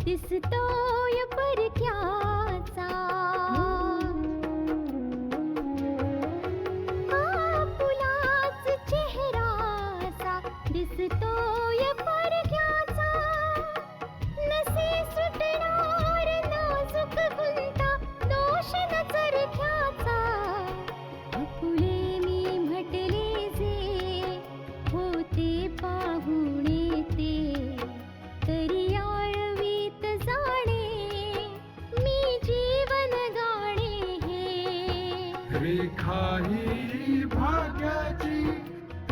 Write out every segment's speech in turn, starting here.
दिसतोय परक्याचा फुलाच चेहराचा दिसतोय परक्याचा नसे सुटणार नाजूक गुंता दोष न चरख्याचा फुले मी म्हटले जे होते पाहुणे ते तरी आळवीत जाणे मी जीवन गाणे हे रेखा ही भाग्याची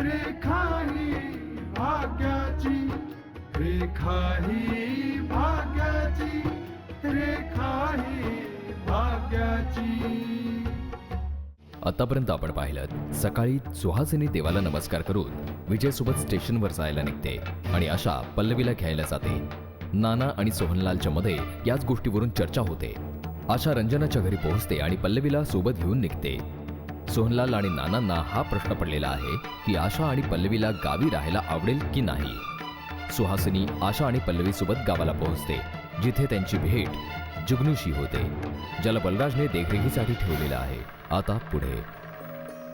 रेखा ही भाग्याची रेखा ही भाग्याची रेखा ही भाग्याची. आतापर्यंत आपण पाहिलं सकाळी सुहासिनी देवाला नमस्कार करून विजयसोबत स्टेशनवर जायला निघते आणि आशा पल्लवीला घ्यायला जाते. नाना आणि सोहनलालच्या मध्ये याच गोष्टीवरून चर्चा होते. आशा रंजनाच्या घरी पोहोचते आणि पल्लवीला सोबत घेऊन निघते. सोहनलाल आणि नानांना हा प्रश्न पडलेला आहे की आशा आणि पल्लवीला गावी राहायला आवडेल की नाही. सुहासिनी आशा आणि पल्लवी सोबत गावाला पोहोचते जिथे त्यांची भेट जुगनूशी होते ज्याला बलराजने देखरेखीसाठी ठेवलेला आहे. आता पुढे.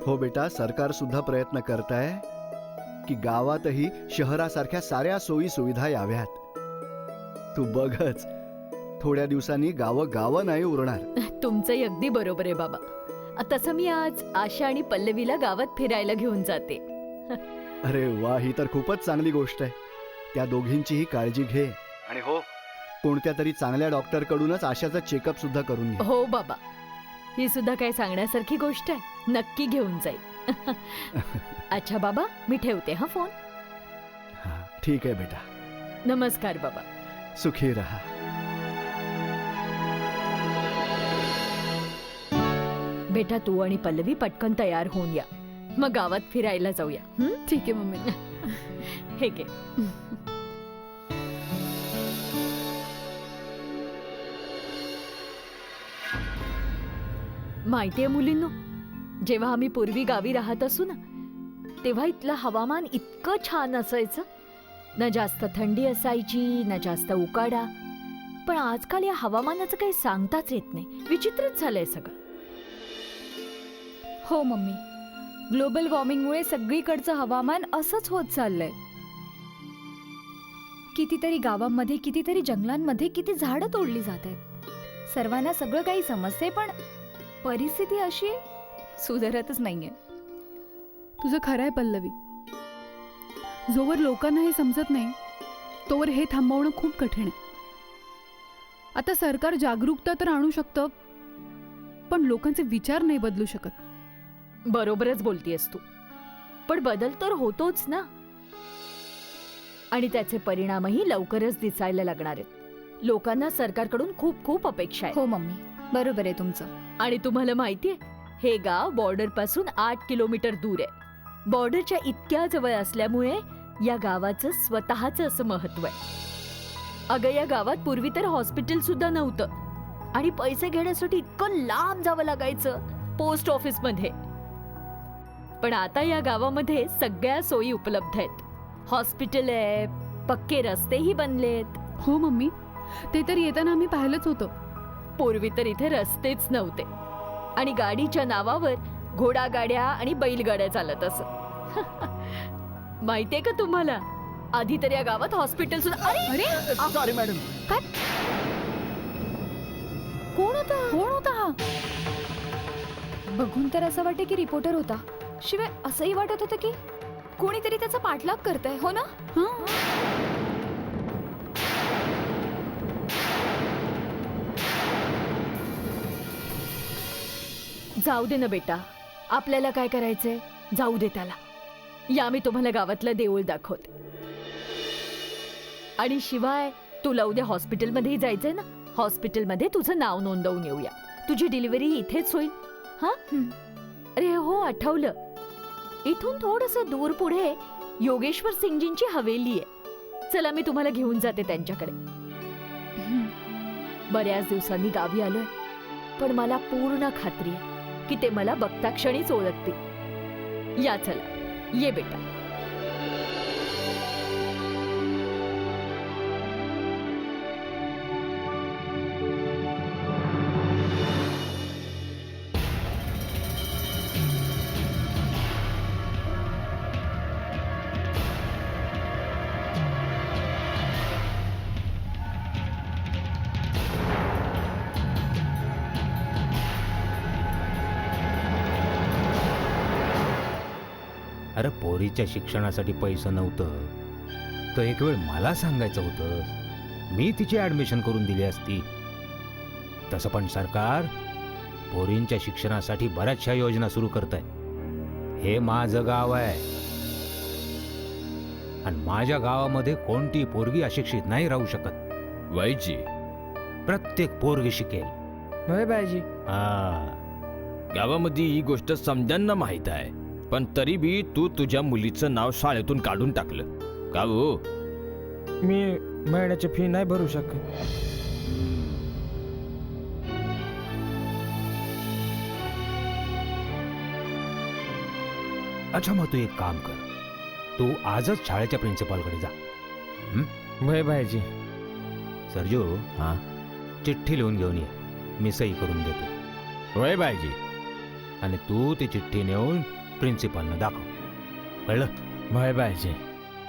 हो बेटा, सरकार सुद्धा प्रयत्न करत आहे की गावातही शहरासारख्या साऱ्या सोयी सुविधा याव्यात. तू बघच, थोड्या दिवसांनी गावं नाही उरणार. तुमचंही अगदी बरोबर आहे बाबा. तसं मी आज आशा आणि पल्लवीला गावात फिरायला घेऊन जाते. अरे वा, ही तर खूपच चांगली गोष्ट आहे. त्या दोघींचीही काळजी घे आणि हो, कोणत्या तरी चांगल्या डॉक्टर कडूनच आशाचं चेकअप सुद्धा करून घे. हो बाबा, ही सुद्धा काय सांगण्यासारखी गोष्ट आहे. नक्की घेऊन जाईल. अच्छा बाबा, मी ठेवते हा फोन. ठीक आहे बेटा. नमस्कार बाबा. सुखी रहा. बेटा, तू आणि पल्लवी पटकन तयार होऊन या, मग गावात फिरायला जाऊया. ठीक आहे मम्मी. हे घे. माहितीये मुलींनो, जेव्हा आम्ही पूर्वी गावी राहत असू ना, तेव्हा इथलं हवामान इतकं छान असायचं. न जास्त थंडी असायची, न जास्त उकाडा. पण आजकाल या हवामानाचं काही सांगताच येत नाही. विचित्रच झालंय सगळं. हो मम्मी, ग्लोबल वॉर्मिंगमुळे सगळीकडचं हवामान असंच होत चाललंय. कितीतरी गावांमध्ये, कितीतरी जंगलांमध्ये किती झाडं तोडली जात आहेत. सर्वांना सगळं काही समजते, पण परिस्थिती अशी सुधारतच नाहीये. तुझं खरं आहे पल्लवी. जोवर लोकांना हे समजत नाही तोवर हे थांबवणं खूप कठीण आहे. आता सरकार जागरूकता तर आणू शकतं, पण लोकांचे विचार नाही बदलू शकत. बरोबरच बोलतीयस तू, पण बदल तर होतोच ना. आणि त्याचे परिणामही लवकरच दिसायला लागणार आहेत. लोकांना सरकारकडून खूप खूप अपेक्षा आहे. हो मम्मी, बरोबर आहे तुमचं. आणि तुम्हाला माहितीये, हे गाव बॉर्डर पासून 8 किलोमीटर दूर आहे. बॉर्डरच्या इतक्या जवळ असल्यामुळे या गावाचं स्वतःचं असं महत्व आहे. अगं, या गावात पूर्वी तर हॉस्पिटल सुद्धा नव्हतं आणि पैसे घेण्यासाठी इतकं लांब जावं लागायचं, पोस्ट ऑफिस मध्ये. पण आता या गावामध्ये सगळ्या सोयी उपलब्ध आहेत. हॉस्पिटल आहे, पक्के रस्तेही बनलेत. हो मम्मी, ते तर येताना आम्ही पाहिलंच होतं. पूर्वी तर इथे रस्तेच नव्हते आणि गाडीच्या नावावर घोडागाड्या आणि बैलगाड्या चालत असत. माहितीये का तुम्हाला, आधी तर या गावात हॉस्पिटल सुद्धा. Sorry madam. काय? कोण होता हा? बघून तर असं वाटते की रिपोर्टर होता. शिवाय असंही वाटत होतं की कोणीतरी त्याचा पाठलाग करतंय, हो ना? जाऊ दे ना बेटा, आपल्याला काय करायचंय, जाऊ दे त्याला. या मी तुम्हाला गावातलं देऊळ दाखवते. आणि शिवाय तुला उद्या हॉस्पिटलमध्येही जायचंय ना, हॉस्पिटलमध्ये तुझं नाव नोंदवून येऊया. तुझी डिलिव्हरी इथेच होईल. हा अरे हो, आठवलं, इथून थोडंसं दूर पुढे योगेश्वर सिंगजींची हवेली आहे. चला मी तुम्हाला घेऊन जाते त्यांच्याकडे. बऱ्याच दिवसांनी गावी आलोय, पण मला पूर्ण खात्री आहे की ते मला बघता क्षणीच ओळखतील. या चला, ये बेटा. अरे पोरीच्या शिक्षणासाठी पैसे नव्हतं तर एक वेळ मला सांगायचं होतं, मी तिची ऍडमिशन करून दिली असती. तसं पण सरकार पोरींच्या शिक्षणासाठी बऱ्याचशा योजना सुरू करत आहे. हे माझं गाव आहे आणि माझ्या गावामध्ये कोणती पोरगी अशिक्षित नाही राहू शकत. वैजी, प्रत्येक पोरगी शिकेल. होय बायजी. हा, गावामध्ये ही गोष्ट समजांना माहित आहे, पण तरी बी तू तुझ्या मुलीचं नाव शाळेतून काढून टाकलं का हो? मी महिन्याची फी नाही भरू शकत. अच्छा, मग तू एक काम कर, तू आजच शाळेच्या प्रिन्सिपालकडे जा. भय भाईजी. सरजू, हा चिठ्ठी लिहून घेऊन ये, मी सही करून देतो. होय बायजी. आणि तू ती चिठ्ठी नेऊन प्रिन्सिपलनं दाखव, कळलं? भय भाईजी.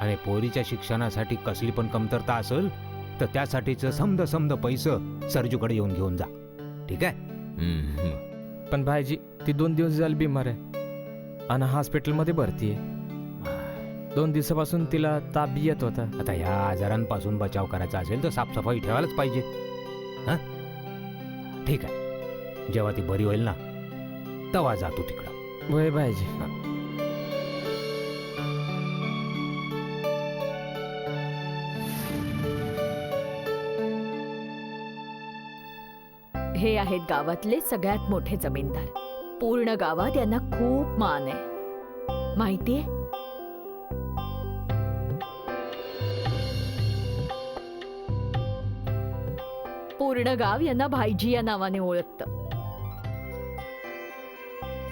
आणि पोरीच्या शिक्षणासाठी कसली पण कमतरता असेल तर त्यासाठीचं समद पैसे सरजूकडे येऊन घेऊन जा, ठीक आहे? पण भाईजी, ती 2 दिवस झाली बिमार आहे आणि हॉस्पिटलमध्ये भरती आहे. 2 दिवसापासून तिला ताप बी येत होता. आता ह्या आजारांपासून बचाव करायचा असेल तर साफसफाई ठेवायलाच पाहिजे. हां, ठीक आहे. जेव्हा ती बरी होईल ना तेव्हा जातो तिकडं. भय भाईजी. हे आहेत गावातले सगळ्यात मोठे जमीनदार. पूर्ण गावात यांना खूप मान आहे, माहितीये? पूर्ण गाव यांना भाईजी या नावाने ओळखतं.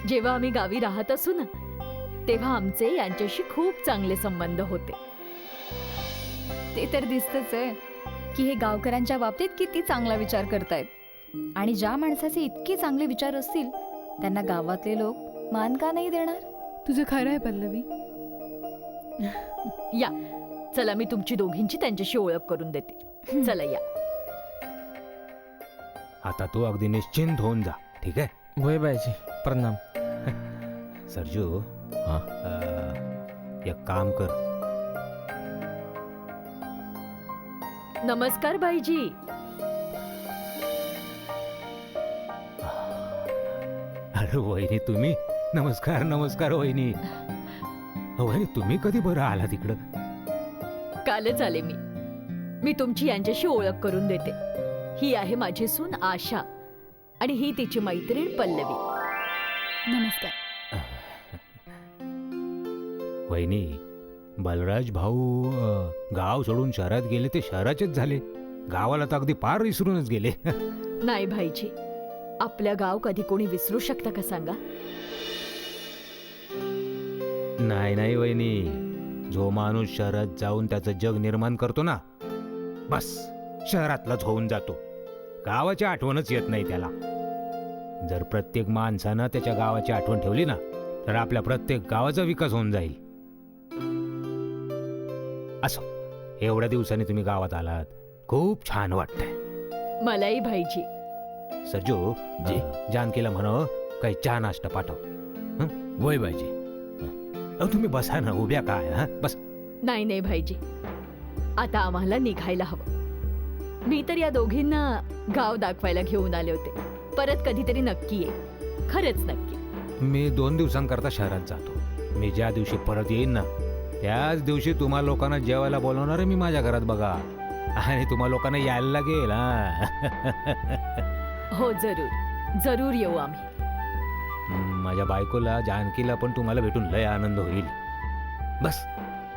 जेव्हा आम्ही गावी राहत असू ना, तेव्हा आमचे यांच्याशी खूप चांगले संबंध होते. ते तर दिसतच आहे की हे गावकऱ्यांच्या बाबतीत किती चांगला विचार करतायत. आणि ज्या माणसाचे इतके चांगले विचार असतील त्यांना गावातले लोक मान का नाही देणार? तुझं खरं आहे पल्लवी. या चला, मी तुमची दोघींची त्यांच्याशी ओळख करून देते. चला या. आता तू अगदी निश्चिंत होऊन जा, ठीक आहे? भय भाईजी, प्रणाम. सरजू, हा? एक काम कर, नमस्कार भाईजी. अरे वहिनी तुम्ही, नमस्कार नमस्कार वहिनी. वहिनी तुम्ही कधी बरं आला तिकडं? कालच आले मी तुमची यांच्याशी ओळख करून देते. ही आहे माझी सून आशा आणि ही तिची मैत्रीण पल्लवी. नमस्कार. वहिनी, बलराज भाऊ गाव सोडून शहरात गेले ते शहराचेच झाले, गावाला तर अगदी पार विसरूनच गेले. नाही भाईजी, आपल्या गाव कधी कोणी विसरू शकतं का सांगा? नाही वहिनी, जो माणूस शहरात जाऊन त्याचं जग निर्माण करतो ना, बस शहरातलाच होऊन जातो. गावाची आठवणच येत नाही त्याला. जर प्रत्येक माणसानं त्याच्या गावाची आठवण ठेवली ना तर आपल्या प्रत्येक गावाचा विकास होऊन जाईल. असो, एवढ्या दिवसांनी तुम्ही गावात आलात, खूप छान वाटतंय. मलाही भाईजी. सर्जू जी. जानकीला म्हणो काही चहा नाश्ता पाठव. वय बाईजी. अहो तुम्ही बसा ना, उभ्या काय हा बस. नाही नाही भाईजी, आता आम्हाला निघायला हवं. मी तर या दोघींना गाव दाखवायला घेऊन आले होते. परत कधीतरी नक्की ये, खरंच नक्की. मी 2 दिवसांकरता शहरात जातो. मी ज्या दिवशी परत येईन ना त्याच दिवशी तुम्हा लोकांना जेवायला बोलवणार आहे मी माझ्या घरात बघा. आणि तुम्हा लोकांना यायला लागेल हो जरूर जरूर येऊ आम्ही. माझ्या बायकोला जानकीला पण तुम्हाला भेटून लय आनंद होईल. बस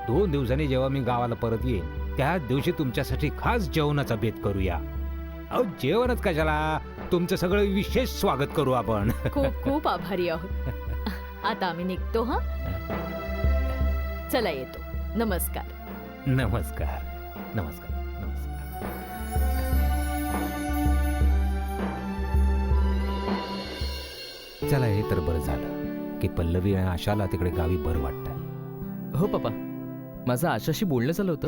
2 दिवसांनी जेव्हा मी गावाला परत येईन त्याच दिवशी तुमच्यासाठी खास जेवणाचा बेत करूया. अहो जेवणच कशाला, तुमचं सगळं विशेष स्वागत करू आपण. खूप खूप आभारी आहोत. आता आम्ही निघतो. हा चला येतो. नमस्कार. नमस्कार नमस्कार नमस्कार. चला हे तर बरं झालं की पल्लवी आणि आशाला तिकडे गावी बरं वाटतंय. हो पप्पा, माझं आशाशी बोलणं झालं होतं,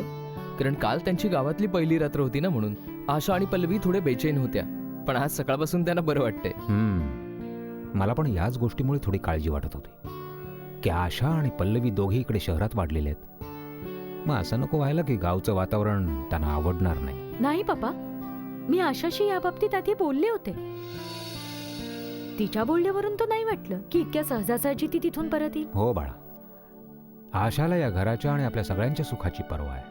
कारण काल त्यांची गावातली पहिली रात्र होती ना, म्हणून आशा आणि पल्लवी थोडे बेचैन होत्या. पण आज सकाळपासून त्यांना बरं वाटतंय. मला पण याच गोष्टीमुळे थोडी काळजी वाटत होती की आशा आणि पल्लवी दोघे इकडे शहरात वाढलेले आहेत. मग असं नको व्हायला की गावचं वातावरण त्यांना आवडणार नाही. नाही पप्पा, मी आशाशी या बाबतीत आधी बोलले होते. तिच्या बोलण्यावरून तर नाही वाटलं की इतक्या सहजासहजी ती तिथून परत येईल. हो बाळा, आशाला या घराच्या आणि आपल्या सगळ्यांच्या सुखाची पर्वा आहे.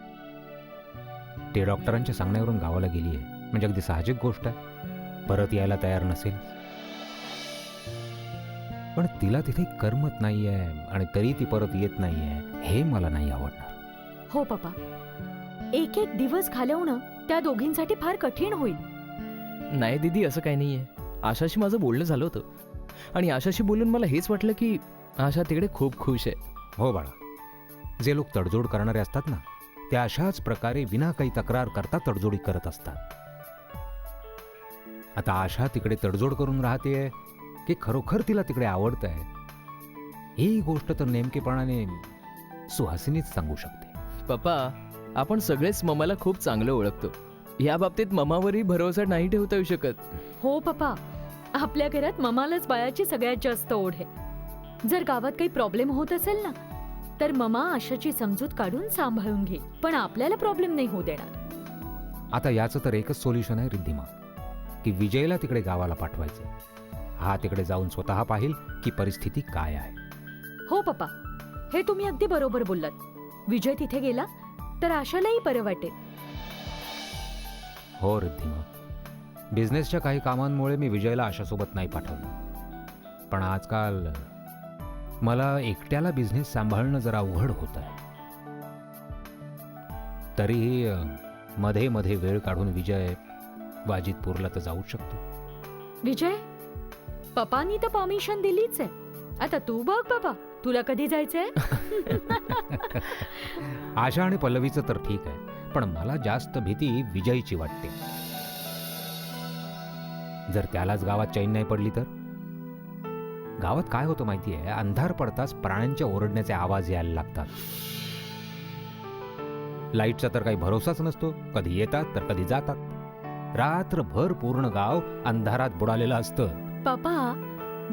ते डॉक्टरांच्या सांगण्यावरून गावाला गेली आहे म्हणजे अगदी साहजिक गोष्ट आहे. परत यायला तयार नसेल, पण तिला तिथे करमत नाहीये आणि तरी ती परत येत नाहीये, हे मला नाही आवडणार. हो पप्पा, एक एक दिवस घालवणं त्या दोघींसाठी फार कठीण होईल. नाही दीदी, असं काही नाहीये. आशाशी माझं बोलणं झालं होतं आणि आशाशी बोलून मला हेच वाटलं की आशा तिकडे खूप खुश आहे. हो बाळा, जे लोक तडजोड करणारे असतात ना ते अशाच प्रकारे विना काही तक्रार करता तडजोडी करत असतात. आता आशा तिकडे तडजोड करून राहते की खरोखर तिला तिकडे आवडत आहे, ही गोष्ट तर नेमकेपणाने सुहासिनीच सांगू शकते. पप्पा, आपण सगळेच ममाला खूप चांगलं ओळखतो. या बाबतीत ममावरही भरोसा नाही ठेवता येऊ शकत. हो पप्पा, आपल्या घरात ममालाच बाळाची सगळ्यात जास्त ओढ आहे. जर गावात काही प्रॉब्लेम होत असेल ना तर ममा आशाची समजूत काढून सांभाळून घेईल, पण आपल्याला प्रॉब्लेम नाही होऊ देणार. आता याचं तर एकच सोल्युशन आहे रिद्धिमा, की विजयला तिकडे गावाला पाठवायचं. हा तिकडे जाऊन स्वतः पाहिल की परिस्थिती काय आहे. हो पप्पा, हे तुम्ही अगदी बरोबर बोललात. विजय तिथे गेला तर आशालाही बरं वाटेल. हो रिद्धिमा, बिझनेसच्या काही कामांमुळे मी विजयला आशासोबत नाही पाठवलं, पण आजकाल मला एकट्याला बिझनेस सांभाळणं जरा अवघड होत आहे. तरीही मध्ये मध्ये वेळ काढून विजय वाजिदपूरला तर जाऊ शकतो. विजय, पप्पांनी तर परमिशन दिलीच आहे. आता तू बघ बाबा, तुला कधी जायचंय? आशा आणि पल्लवीचं तर ठीक आहे, पण मला जास्त भीती विजयची वाटते. जर त्यालाच गावात चैन नाही पडली तर? गावात काय होतं माहितीये, अंधार पडताच प्राण्यांच्या ओरडण्याचे आवाज यायला लागतात. लाईटचा तर काही भरोसाच नसतो, कधी येतात तर कधी जातात. रात्रभर पूर्ण गाव अंधारात बुडालेलं असतं. पप्पा,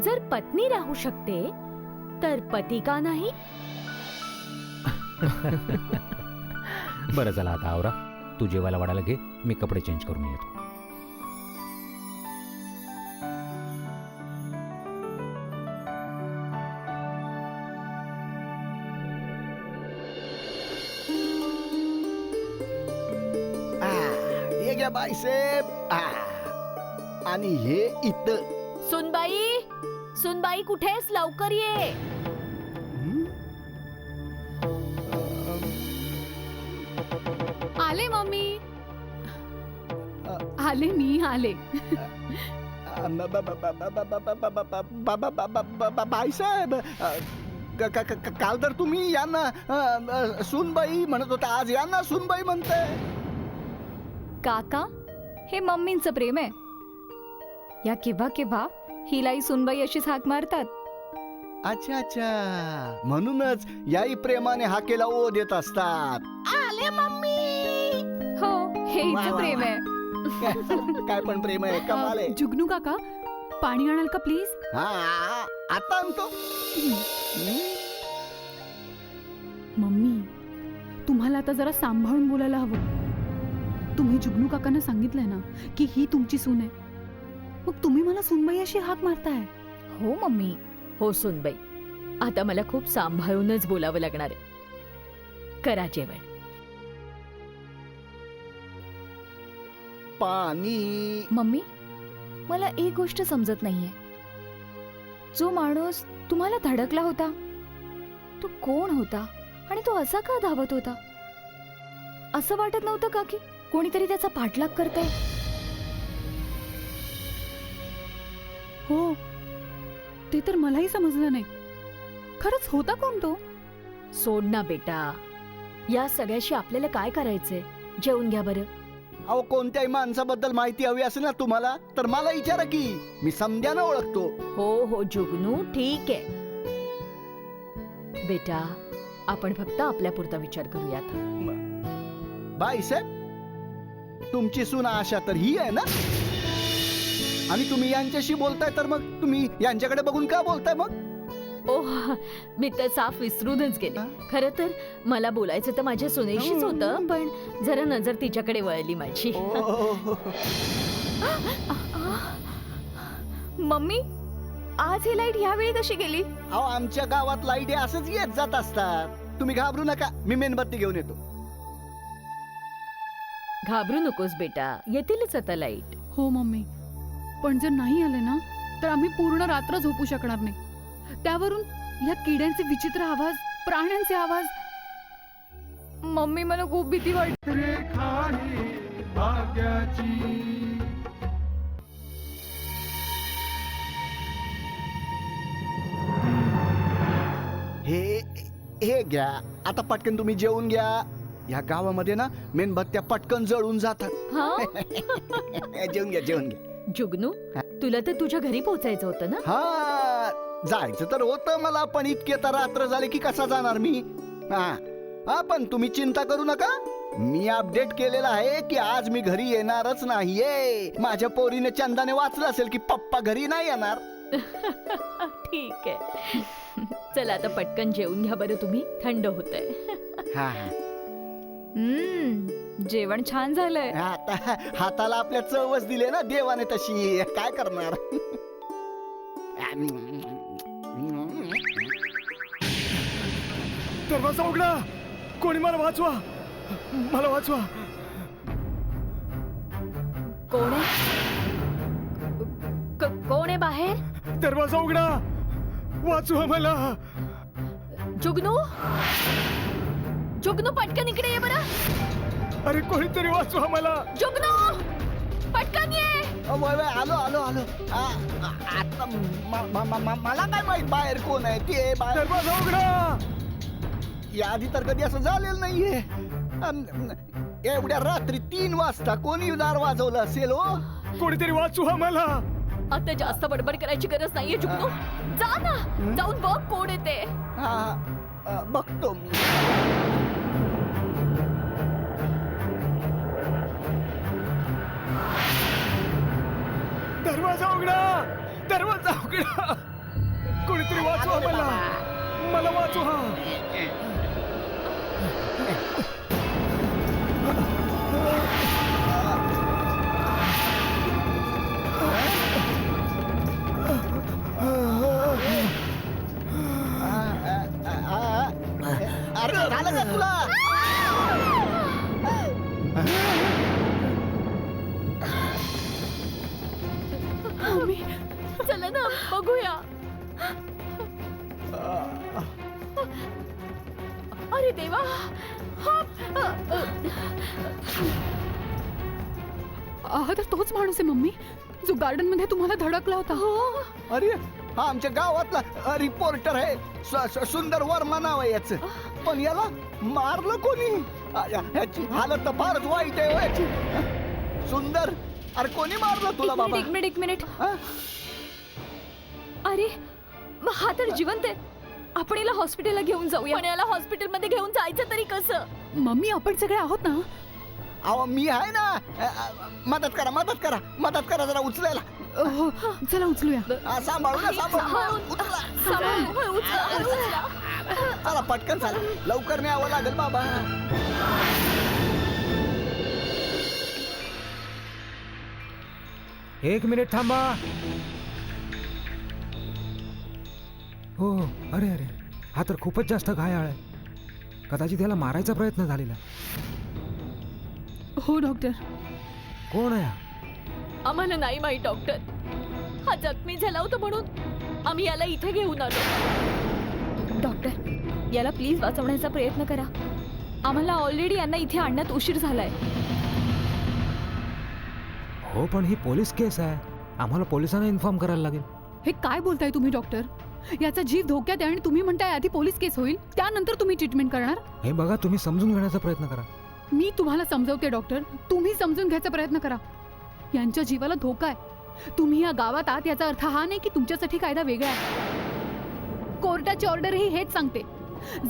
जर पत्नी राहू शकते तर पती का नाही? बरं चला आता आवरा, तू जेवायला वाढायला घे, मी कपडे चेंज करून येतो. हे घ्या बाईसाहेब. आणि हे इथं. सुनबाई, सुनबाई कुठेस? लवकर ये. आले मम्मी. आले मी आले. बाईसाहेब, काल तर तुम्ही यांना सुनबाई म्हणत होता, आज यांना सुनबाई म्हणते. काका, हे मम्मींचं प्रेम आहे. या केव्हा केव्हा हिलाही सुनबाई अशीच हाक मारतात. अच्छा अच्छा, म्हणूनच याही प्रेमाने हाकेला ओ देत असतात. आले मम्मी. हो, हे वा, हिचं वा, प्रेम वा. आहे. काय पण प्रेम आहे, कमाल आहे. जुगनू काका पाणी आणाल का प्लीज? हा आता आणतो. मम्मी तुम्हाला आता जरा सांभाळून बोलायला हवं. तुम्ही जुगनू काकांना सांगितलंय ना की ही तुमची सून आहे, मग तुम्ही मला सूनबाई अशी हाक मारताय. हो मम्मी. हो सुनबाई, आता मला खूप सांभाळूनच बोलावं लागणार आहे. करा जेवण. पाणी. मम्मी मला एक गोष्ट समजत नाहीये. जो माणूस तुम्हाला धडकला होता तो कोण होता आणि तो असा का धावत होता? असं वाटत नव्हतं का की कोणीतरी त्याचा पाठलाग करतंय? हो ते तर मलाही समजलं नाही. खरंच होता कोण तो? सोड ना बेटा, या सगळ्याशी आपल्याला काय करायचंय? जेवून घ्या बरं. अहो कोणत्याही माणसाबद्दल माहिती हवी असेल ना तुम्हाला तर मला विचारा की, मी समध्यानं ओळखतो. हो जुगनू, ठीक आहे बेटा, आपण फक्त आपल्यापुरता विचार करूयात. बाईसाहेब, तुमची सून आशा तर ही आहे ना, आणि तुम्ही यांच्याशी बोलताय तर मग तुम्ही यांच्याकडे बघून का बोलताय मग? ओह, मी तर साफ विसरूनच गेले. खरं तर मला बोलायचं तर माझ्या सुनेशीच होतं, पण जरा नजर तिच्याकडे वळली माझी. मम्मी आज ही लाईट ह्यावेळी कशी गेली? अहो आमच्या गावात लाईट असंच येत जात असतात. तुम्ही घाबरू नका, मी मेणबत्ती घेऊन येतो. घाबरू नकोस बेटा, येतीलच आता लाईट. हो मम्मी, पण जर नाही आले ना तर आम्ही पूर्ण रात्र झोपू शकणार नाही. त्यावरून या किड्यांचे विचित्र आवाज, प्राण्यांचे आवाज. मम्मी मला खूप भीती वाटते. रेखा ही भाग्याची. हे घ्या, आता पटकन तुम्ही जेवून घ्या. या गावामध्ये ना मेणबत्त्या पटकन जळून जातात. हा जेवून घ्या. जुगनू, तुला तर तुझ्या घरी पोहोचायचं होतं ना? हा जायचं तर होतं मला, पण इतके तर रात्र झाले की कसा जाणार मी? हा पण तुम्ही चिंता करू नका, मी अपडेट केलेला आहे की आज मी घरी येणारच नाहीये. माझ्या पोरीने चंदाने वाचलं असेल की पप्पा घरी नाही येणार. ठीक आहे. चला आता पटकन जेवून घ्या बरं, तुम्ही थंड होतंय. हा जेवण छान झालंय. आता हाताला आपल्या चवच दिले ना देवाने, तशी काय करणार. दरवाजा उघडा, कोणी मला वाचवा, मला वाचवा. कोण आहे? कोण आहे बाहेर? दरवाजा उघडा, वाचवा मला. जुगनू, जुगनू पटकन इकडे ये बरं. अरे कोणीतरी वाचवा मला. जुगनू पटकन ये. आलो आता मला काय माहित बाहेर कोण आहे ते. दरवाजा उघडा. याआधी तर कधी असं झालेलं नाहीये. एवढ्या रात्री 3 वाजता कोणी दार वाजवलं असेल? हो कोणीतरी वाचवा मला. आता जास्त बडबड करायची गरज नाहीये जुगनू, जा ना, जाऊन बघ कोण येते. हा बघतो मी. दरवाजा उघडा, दरवाजा उघडा. कोणीतरी वाचवा मला, मला वाचवा. अरे झालं का तुला? चला ना बघूया. अरे देवा, हा तर तोच माणूस आहे मम्मी, जो गार्डन मध्ये तुम्हाला धडकला होता. अरे हा आमच्या गावातला रिपोर्टर आहे, सुंदर वर्मा नाव आहे याच. पण याला मारलं कोणी? याची हालत तर फारच वाईट आहे याची. सुंदर, अरे कोणी मारलं तुला बाबा? एक मिनिट. अरे हा तर जिवंत आहे. आपण याला हॉस्पिटलला घेऊन जाऊया. पण याला हॉस्पिटलमध्ये घेऊन जायचं तरी कसं? मम्मी आपण सगळे आहोत ना. अहो मी आहे ना. मदत करा जरा उचलायला. हो चला उचलूया. सांभाळू ना, उचला. चला पटकन चला, लवकर न्यावं लागेल बाबा. एक मिनिट थांबा. हो अरे अरे, हा तर खूपच जास्त घायाळ आहे. कदाचित त्याला मारायचा प्रयत्न झालेला. हो डॉक्टर. कोण आहे हा? आम्हाला नाही माहित डॉक्टर. हा जखमी झाला होता म्हणून आम्ही याला इथे घेऊन आलो. डॉक्टर, याला प्लीज वाचवण्याचा प्रयत्न करा. आम्हाला ऑलरेडी यांना इथे आणण्यात उशीर झालाय. हो पण ही पोलीस केस आहे, आम्हाला पोलिसांना इन्फॉर्म करायला लागेल. हे काय बोलताय तुम्ही डॉक्टर? याचा जीव धोक्यात आहे आणि तुम्ही म्हणताय आधी पोलीस केस होईल त्यानंतर तुम्ही ट्रीटमेंट करणार. हे बघा, तुम्ही समजून घेण्याचा प्रयत्न करा. मी तुम्हाला समजवते डॉक्टर, तुम्ही समजून घ्यायचा प्रयत्न करा. यांच्या जीवाला धोका आहे. तुम्ही या गावात आहात याचा अर्थ हा नाही की तुमच्यासाठी कायदा वेगळा आहे. कोर्टाची ऑर्डरही हेच सांगते.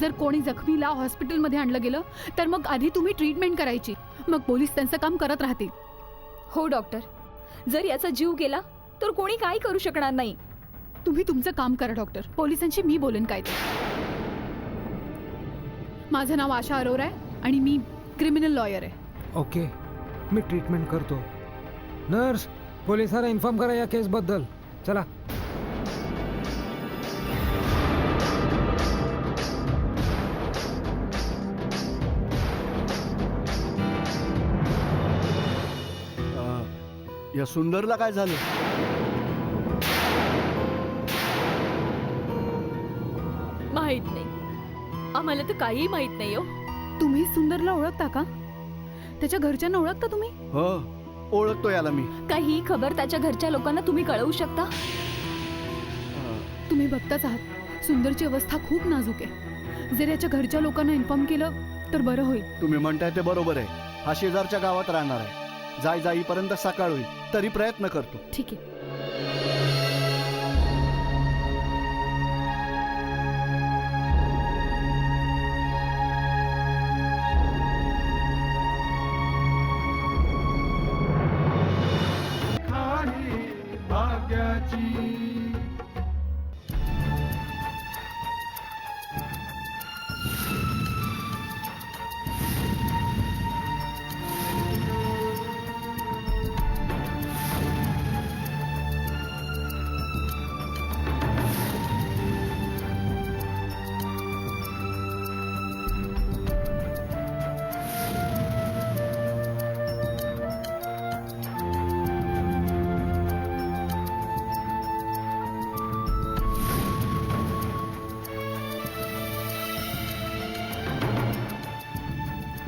जर कोणी जखमीला हॉस्पिटलमध्ये आणलं गेलं तर मग आधी तुम्ही ट्रीटमेंट करायची, मग पोलीस त्यांचं काम करत राहतील. हो डॉक्टर, जर याचा जीव गेला तर कोणी काही करू शकणार नाही. तुम्ही तुमचं काम करा डॉक्टर, पोलिसांशी मी बोलेन काय ते. माझं नाव आशा अरोरा आहे आणि मी क्रिमिनल लॉयर आहे. ओके, मी ट्रीटमेंट करतो. नर्स, पोलिसांना इन्फॉर्म करा या केसबद्दल. चला. या सुंदरला काय झालं? माहित नाही, आम्हाला तर काही माहित नाही हो. तुम्ही सुंदरला ओळखता का? त्याच्या घरच्यांना ओळखता तुम्ही? हो, ओळखतो याला मी. काही खबर त्याच्या घरच्या लोकांना तुम्ही कळवू शकता? तुम्ही बघताच आहात, सुंदरची अवस्था खूप नाजूक आहे. जर याच्या घरच्या लोकांना इन्फॉर्म केलं तर बरं होईल. तुम्ही म्हणताय ते बरोबर आहे. हा शेजारच्या गावात राहणार आहे. जाईपर्यंत सकाळ होईल तरी प्रयत्न करतो. ठीक आहे.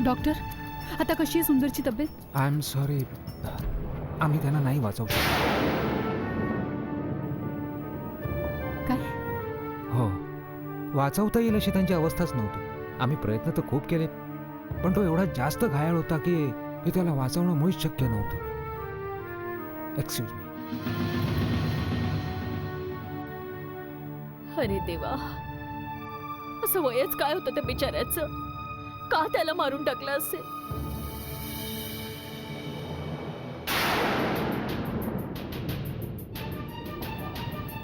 डॉक्टर, आता कशी आहे सुंदरची तब्येत? आय एम सॉरी, आम्ही त्यांना नाही वाचवू शकतो. काय? हो, वाचवता येईल अशी त्यांची अवस्थाच नव्हती. आम्ही प्रयत्न तर खूप केले, पण तो एवढा जास्त घायाळ होता की त्याला वाचवणं मुळीच शक्य नव्हतं. Excuse me. अरे देवा, असं वयच काय होतं त्या बिचाऱ्याचं? का त्याला मारून टाकलं असेल?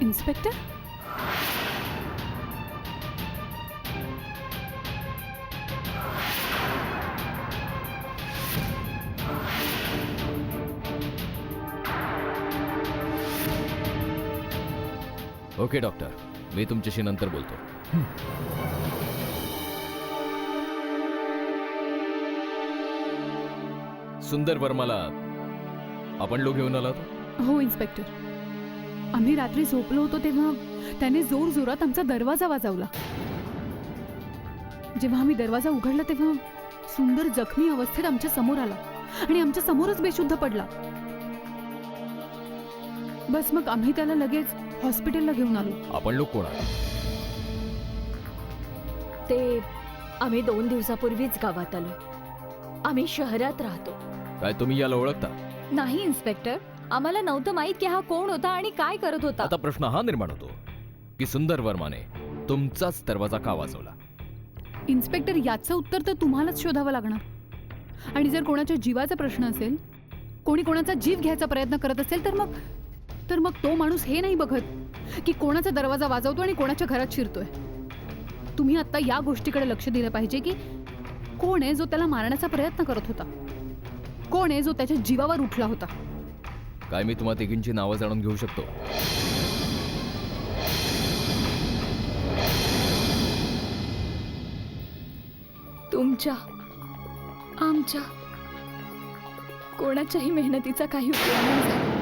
इन्स्पेक्टर, ओके डॉक्टर, मी तुमच्याशी नंतर बोलतो. सुंदर वर्माला आपण लोक घेऊन आला होता? हो इन्स्पेक्टर. आम्ही रात्री झोपलो होतो तेव्हा त्याने जोर जोरात आमचा दरवाजा वाजवला. जेव्हा आम्ही दरवाजा उघडला तेव्हा सुंदर जखमी अवस्थेत आमच्या समोर आला आणि आमच्या समोरच बेशुद्ध पडला. बस मग आम्ही त्याला लगेच हॉस्पिटलला घेऊन आलो. आपण लोक कोण आहात? ते आम्ही 2 दिवसापूर्वीच गावात आलो. आम्ही शहरात राहतो. काय तुम्ही याला ओळखता? नाही इन्स्पेक्टर, आम्हाला नव्हतं माहित की हा कोण होता आणि काय करत होता. आता प्रश्न हा निर्माण होतो की सुंदर वर्माने तुमचाच दरवाजा का वाजवला? इन्स्पेक्टर, याचं उत्तर तर तुम्हालाच शोधावं लागणार. आणि जर कोणाच्या जीवाचा प्रश्न असेल, कोणी कोणाचा जीव घ्यायचा प्रयत्न करत असेल, तर मग तो माणूस हे नाही बघत की कोणाचा दरवाजा वाजवतो आणि कोणाच्या घरात शिरतोय. तुम्ही आता या गोष्टीकडे लक्ष दिलं पाहिजे की कोण आहे जो त्याला मारण्याचा प्रयत्न करत होता, कोण आहे जो त्याच्या जीवावर उठला होता. काय मी तुम्हा तिघींची नावं जाणून घेऊ शकतो? तुमच्या, आमच्या, कोणाच्याही मेहनतीचा काही उपयोग नाही झाला.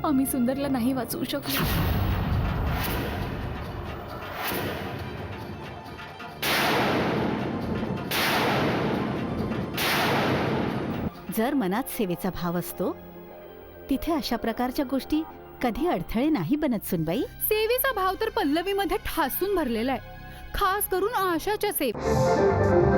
आम्ही सुंदरला नाही वाचवू शकलो. जर मनात सेवेचा भाव असतो तिथे अशा प्रकारच्या गोष्टी कधी अडथळे नाही बनत सुनबाई. सेवेचा भाव तर पल्लवीमध्ये ठासून भरलेला आहे, खास करून आशाच्या सेवे.